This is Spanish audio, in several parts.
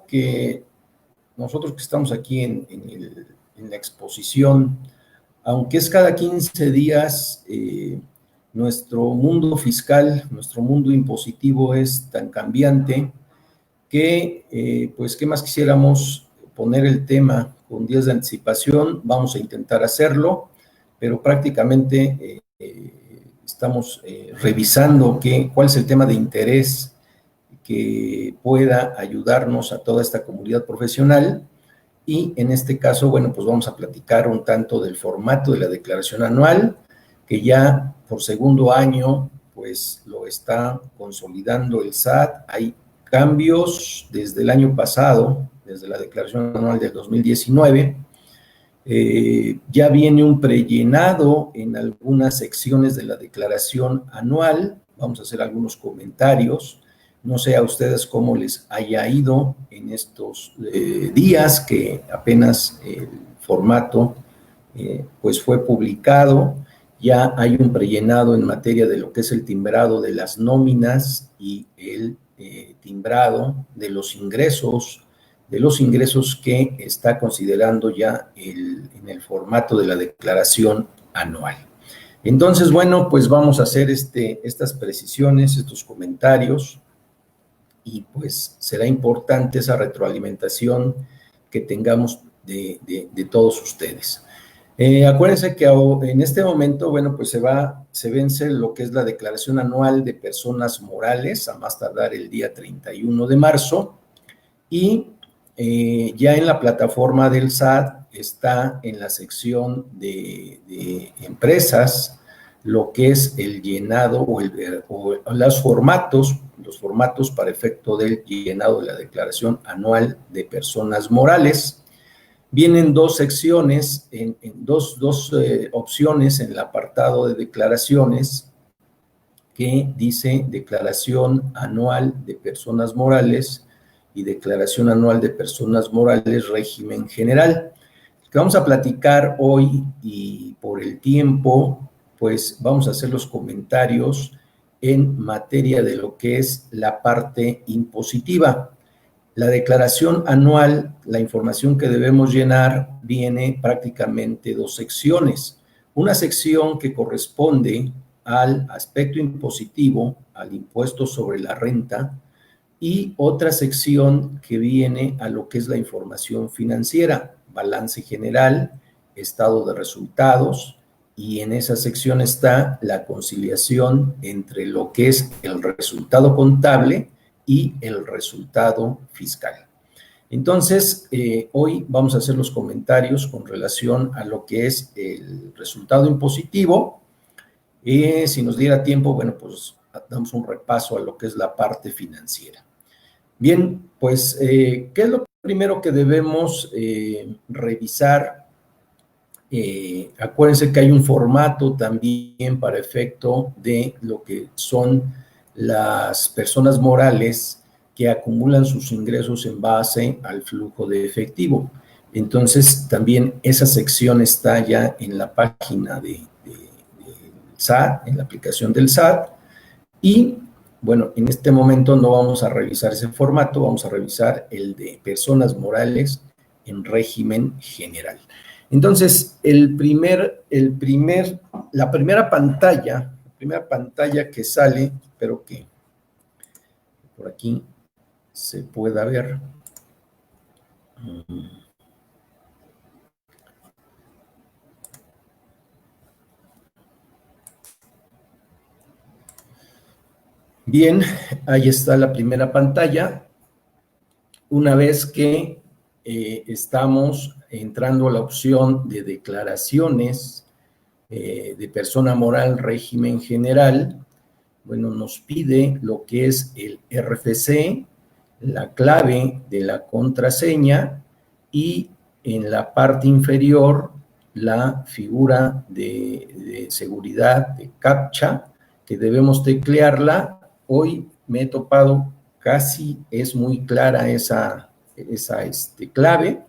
que nosotros que estamos aquí en la exposición, aunque es cada 15 días, nuestro mundo fiscal, nuestro mundo impositivo es tan cambiante que, pues, ¿qué más quisiéramos poner el tema con días de anticipación? Vamos a intentar hacerlo, pero prácticamente estamos revisando cuál es el tema de interés que pueda ayudarnos a toda esta comunidad profesional. Y en este caso, bueno, pues vamos a platicar un tanto del formato de la declaración anual, que ya por segundo año, pues lo está consolidando el SAT. Hay cambios desde el año pasado, desde la declaración anual del 2019. Ya viene un prellenado en algunas secciones de la declaración anual. Vamos a hacer algunos comentarios. No sé a ustedes cómo les haya ido en estos días que apenas el formato pues fue publicado. Ya hay un prellenado en materia de lo que es el timbrado de las nóminas y el timbrado de los ingresos que está considerando ya en el formato de la declaración anual. Entonces, bueno, pues vamos a hacer estas precisiones, estos comentarios, y pues será importante esa retroalimentación que tengamos de todos ustedes. Acuérdense que en este momento, bueno, pues se vence lo que es la declaración anual de personas morales, a más tardar el día 31 de marzo, y ya en la plataforma del SAT está en la sección de empresas lo que es el llenado o los formatos para efecto del llenado de la declaración anual de personas morales. Vienen dos secciones, dos opciones en el apartado de declaraciones que dice declaración anual de personas morales y declaración anual de personas morales régimen general. Que vamos a platicar hoy, y por el tiempo, pues vamos a hacer los comentarios en materia de lo que es la parte impositiva. La declaración anual, la información que debemos llenar, viene prácticamente dos secciones. Una sección que corresponde al aspecto impositivo, al impuesto sobre la renta, y otra sección que viene a lo que es la información financiera, balance general, estado de resultados, y en esa sección está la conciliación entre lo que es el resultado contable y el resultado fiscal. Entonces, hoy vamos a hacer los comentarios con relación a lo que es el resultado impositivo. Si nos diera tiempo, bueno, pues damos un repaso a lo que es la parte financiera. Bien, pues, ¿qué es lo primero que debemos revisar? Acuérdense que hay un formato también para efecto de lo que son las personas morales que acumulan sus ingresos en base al flujo de efectivo. Entonces, también esa sección está ya en la página del SAT, en la aplicación del SAT, y bueno, en este momento no vamos a revisar ese formato, vamos a revisar el de personas morales en régimen general. Entonces, la primera pantalla que sale, espero que por aquí se pueda ver. Bien, ahí está la primera pantalla. Una vez que estamos entrando a la opción de declaraciones de persona moral régimen general, bueno, nos pide lo que es el RFC, la clave de la contraseña, y en la parte inferior la figura de seguridad de CAPTCHA, que debemos teclearla. Hoy me he topado, casi es muy clara esa clave,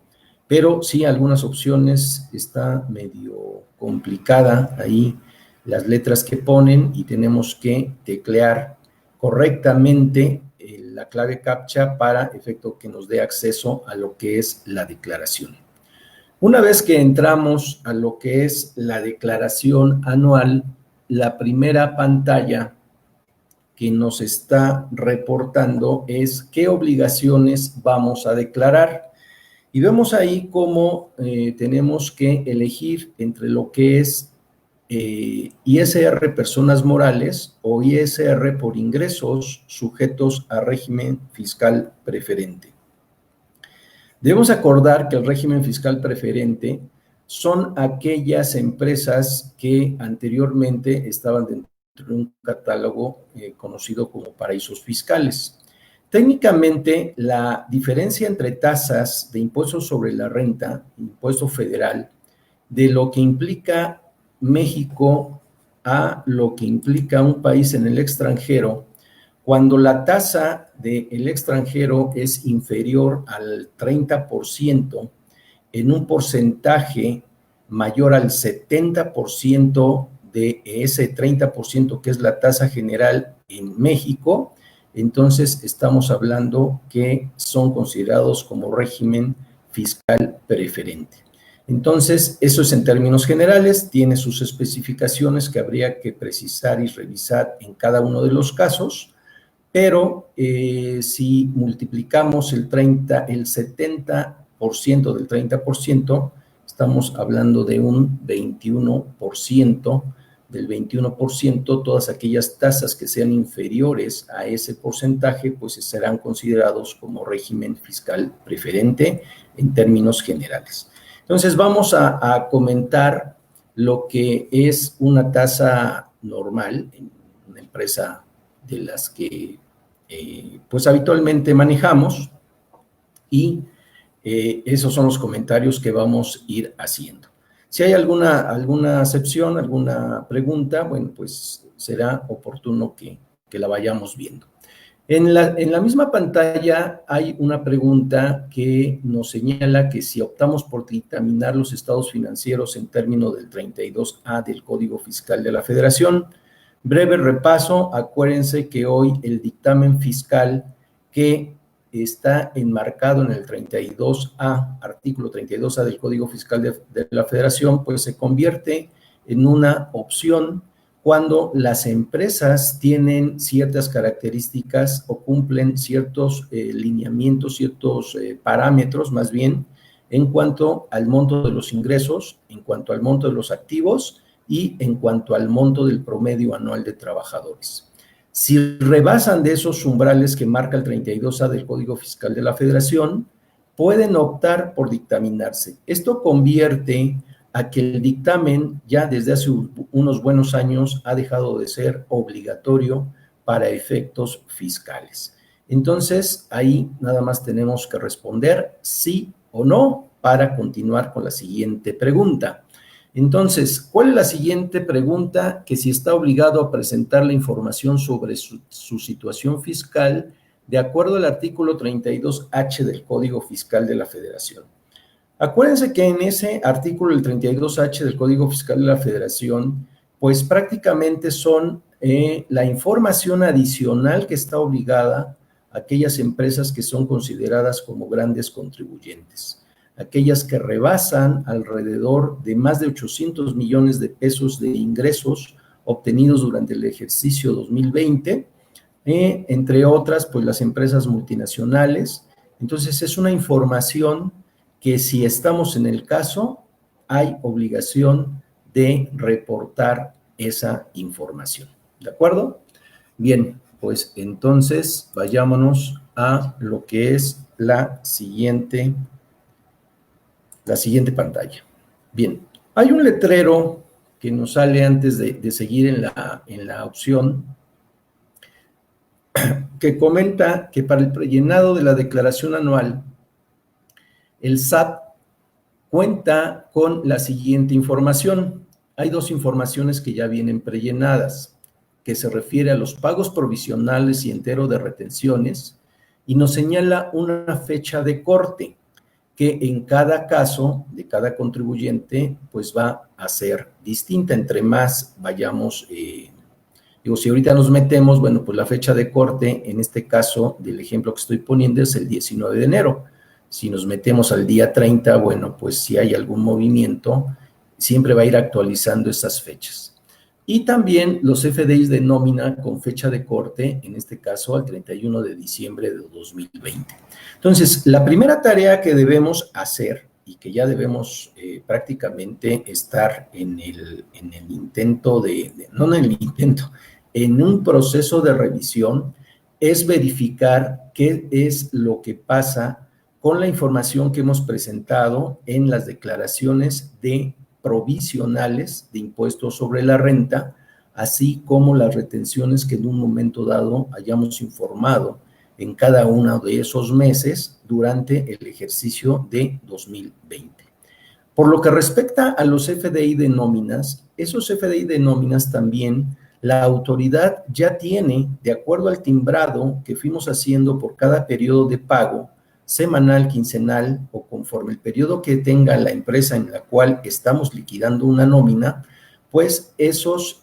pero sí, algunas opciones está medio complicada ahí las letras que ponen, y tenemos que teclear correctamente la clave CAPTCHA para efecto que nos dé acceso a lo que es la declaración. Una vez que entramos a lo que es la declaración anual, la primera pantalla que nos está reportando es qué obligaciones vamos a declarar. Y vemos ahí cómo tenemos que elegir entre lo que es ISR personas morales o ISR por ingresos sujetos a régimen fiscal preferente. Debemos acordar que el régimen fiscal preferente son aquellas empresas que anteriormente estaban dentro de un catálogo conocido como paraísos fiscales. Técnicamente, la diferencia entre tasas de impuestos sobre la renta, impuesto federal, de lo que implica México a lo que implica un país en el extranjero, cuando la tasa del extranjero es inferior al 30%, en un porcentaje mayor al 70% de ese 30% que es la tasa general en México, entonces estamos hablando que son considerados como régimen fiscal preferente. Entonces, eso es en términos generales, tiene sus especificaciones que habría que precisar y revisar en cada uno de los casos, pero si multiplicamos el 70% del 30%, estamos hablando de un 21%, del 21%, todas aquellas tasas que sean inferiores a ese porcentaje, pues serán considerados como régimen fiscal preferente en términos generales. Entonces, vamos a comentar lo que es una tasa normal en una empresa de las que pues habitualmente manejamos y esos son los comentarios que vamos a ir haciendo. Si hay alguna excepción, alguna pregunta, bueno, pues será oportuno que la vayamos viendo. En la misma pantalla hay una pregunta que nos señala que si optamos por dictaminar los estados financieros en términos del 32A del Código Fiscal de la Federación. Breve repaso, acuérdense que hoy el dictamen fiscal que está enmarcado en el 32A, artículo 32A del Código Fiscal de la Federación, pues se convierte en una opción cuando las empresas tienen ciertas características o cumplen ciertos lineamientos, ciertos parámetros más bien, en cuanto al monto de los ingresos, en cuanto al monto de los activos y en cuanto al monto del promedio anual de trabajadores. Si rebasan de esos umbrales que marca el 32A del Código Fiscal de la Federación, pueden optar por dictaminarse. Esto convierte a que el dictamen ya desde hace unos buenos años ha dejado de ser obligatorio para efectos fiscales. Entonces, ahí nada más tenemos que responder sí o no para continuar con la siguiente pregunta. Entonces, ¿cuál es la siguiente pregunta? Que si está obligado a presentar la información sobre su situación fiscal de acuerdo al artículo 32H del Código Fiscal de la Federación. Acuérdense que en ese artículo, el 32H del Código Fiscal de la Federación, pues prácticamente son la información adicional que está obligada a aquellas empresas que son consideradas como grandes contribuyentes, aquellas que rebasan alrededor de más de 800 millones de pesos de ingresos obtenidos durante el ejercicio 2020, entre otras, pues las empresas multinacionales. Entonces, es una información que si estamos en el caso, hay obligación de reportar esa información. ¿De acuerdo? Bien, pues entonces vayámonos a lo que es la siguiente pantalla. Bien, hay un letrero que nos sale antes de seguir en la opción que comenta que para el prellenado de la declaración anual, el SAT cuenta con la siguiente información. Hay dos informaciones que ya vienen prellenadas, que se refiere a los pagos provisionales y entero de retenciones, y nos señala una fecha de corte, que en cada caso de cada contribuyente, pues va a ser distinta, entre más vayamos Digo, si ahorita nos metemos, bueno, pues la fecha de corte, en este caso del ejemplo que estoy poniendo, es el 19 de enero. Si nos metemos al día 30, bueno, pues si hay algún movimiento, siempre va a ir actualizando esas fechas. Y también los FDIs de nómina con fecha de corte, en este caso al 31 de diciembre de 2020. Entonces, la primera tarea que debemos hacer y que ya debemos prácticamente estar en el intento no en el intento, en un proceso de revisión, es verificar qué es lo que pasa con la información que hemos presentado en las declaraciones de provisionales de impuestos sobre la renta, así como las retenciones que en un momento dado hayamos informado en cada uno de esos meses durante el ejercicio de 2020. Por lo que respecta a los FDI de nóminas, esos FDI de nóminas también la autoridad ya tiene, de acuerdo al timbrado que fuimos haciendo por cada periodo de pago, semanal, quincenal o conforme el periodo que tenga la empresa en la cual estamos liquidando una nómina, pues esos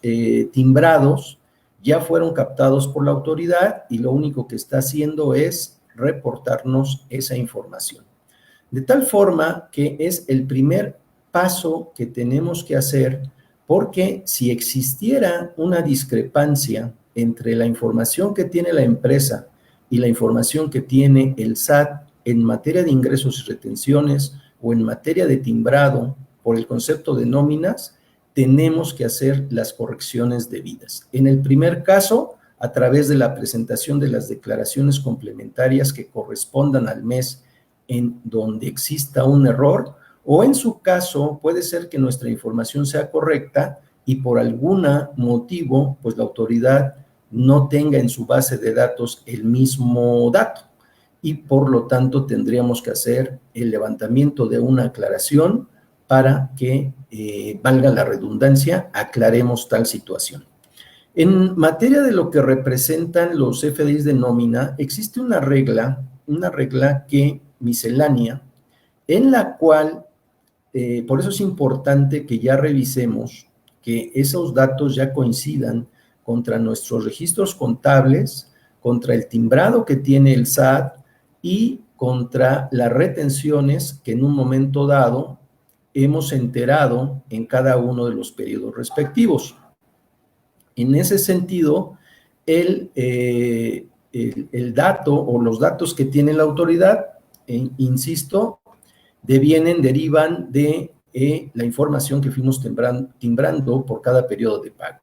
timbrados ya fueron captados por la autoridad y lo único que está haciendo es reportarnos esa información. De tal forma que es el primer paso que tenemos que hacer, porque si existiera una discrepancia entre la información que tiene la empresa y la información que tiene el SAT en materia de ingresos y retenciones o en materia de timbrado por el concepto de nóminas, tenemos que hacer las correcciones debidas. En el primer caso, a través de la presentación de las declaraciones complementarias que correspondan al mes en donde exista un error, o en su caso puede ser que nuestra información sea correcta y por algún motivo, pues la autoridad no tenga en su base de datos el mismo dato y por lo tanto tendríamos que hacer el levantamiento de una aclaración para que, valga la redundancia, aclaremos tal situación. En materia de lo que representan los FDIs de nómina, existe una regla que miscelánea, en la cual, por eso es importante que ya revisemos que esos datos ya coincidan contra nuestros registros contables, contra el timbrado que tiene el SAT y contra las retenciones que en un momento dado hemos enterado en cada uno de los periodos respectivos. En ese sentido, el dato o los datos que tiene la autoridad, insisto, derivan de la información que fuimos timbrando por cada periodo de pago.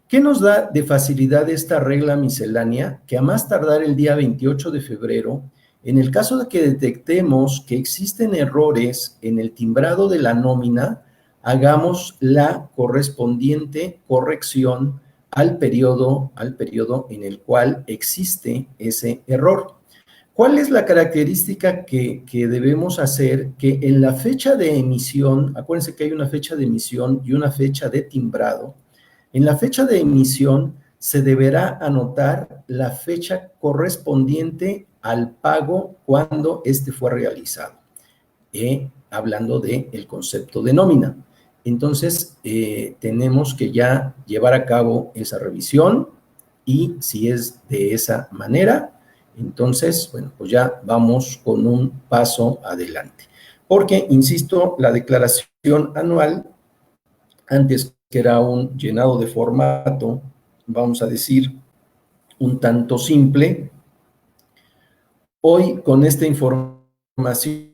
¿Qué nos da de facilidad esta regla miscelánea? Que a más tardar el día 28 de febrero, en el caso de que detectemos que existen errores en el timbrado de la nómina, hagamos la correspondiente corrección al periodo en el cual existe ese error. ¿Cuál es la característica que debemos hacer? Que en la fecha de emisión, acuérdense que hay una fecha de emisión y una fecha de timbrado. En la fecha de emisión se deberá anotar la fecha correspondiente al pago cuando este fue realizado, hablando del concepto de nómina. Entonces, tenemos que ya llevar a cabo esa revisión y si es de esa manera, entonces, bueno, pues ya vamos con un paso adelante. Porque, insisto, la declaración anual, antes que era un llenado de formato, vamos a decir, un tanto simple, hoy con esta información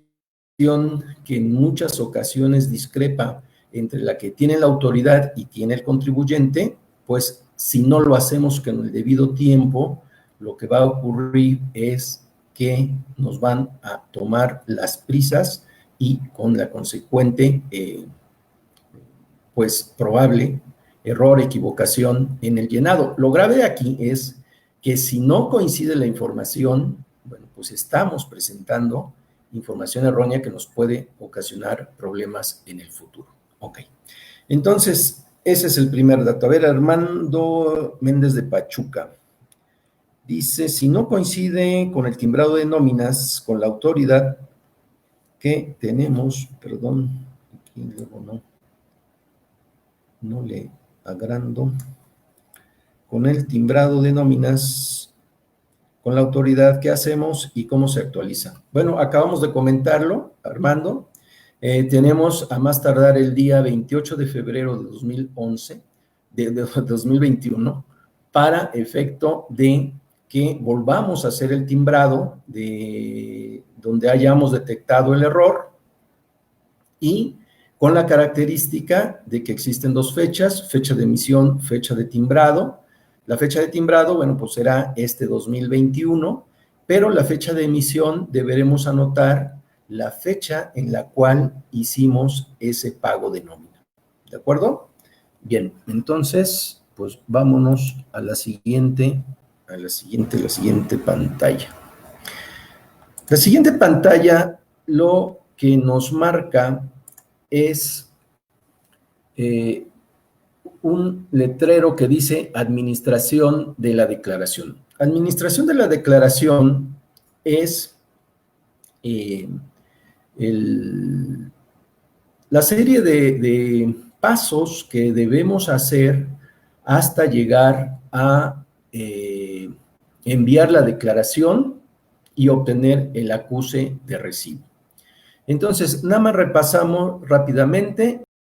que en muchas ocasiones discrepa entre la que tiene la autoridad y tiene el contribuyente, pues si no lo hacemos con el debido tiempo, lo que va a ocurrir es que nos van a tomar las prisas y con la consecuente, pues probable error, equivocación en el llenado. Lo grave aquí es que si no coincide la información, bueno, pues estamos presentando información errónea que nos puede ocasionar problemas en el futuro. Ok, entonces ese es el primer dato. A ver, Armando Méndez de Pachuca dice, si no coincide con el timbrado de nóminas, con la autoridad que tenemos, perdón, aquí luego no le agrando, con el timbrado de nóminas, con la autoridad, ¿qué hacemos y cómo se actualiza? Bueno, acabamos de comentarlo, Armando. Tenemos a más tardar el día 28 de febrero de 2011, de 2021, para efecto de que volvamos a hacer el timbrado de donde hayamos detectado el error, y con la característica de que existen dos fechas, fecha de emisión, fecha de timbrado. La fecha de timbrado, bueno, pues será este 2021, pero la fecha de emisión deberemos anotar la fecha en la cual hicimos ese pago de nómina. ¿De acuerdo? Bien, entonces, pues vámonos a la siguiente pantalla. La siguiente pantalla lo que nos marca es un letrero que dice administración de la declaración. Administración de la declaración es la serie de pasos que debemos hacer hasta llegar a enviar la declaración y obtener el acuse de recibo. Entonces, nada más repasamos rápidamente.